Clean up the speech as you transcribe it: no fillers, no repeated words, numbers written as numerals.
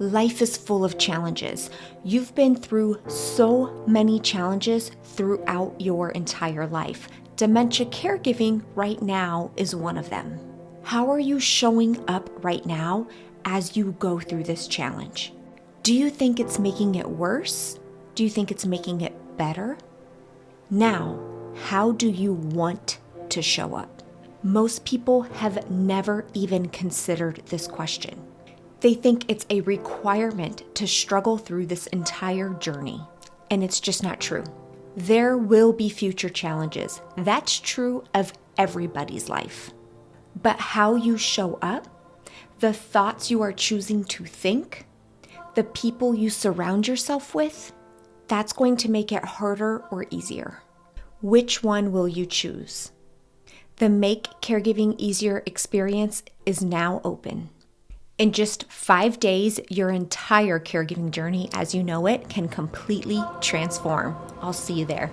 Life is full of challenges. You've been through so many challenges throughout your entire life. Dementia caregiving right now is one of them. How are you showing up right now as you go through this challenge? Do you think it's making it worse? Do you think it's making it better? Now, how do you want to show up? Most people have never even considered this question. They think it's a requirement to struggle through this entire journey, and it's just not true. There will be future challenges. That's true of everybody's life. But how you show up, the thoughts you are choosing to think, the people you surround yourself with, that's going to make it harder or easier. Which one will you choose? The Make Caregiving Easier experience is now open. In just 5 days, your entire caregiving journey as you know it can completely transform. I'll see you there.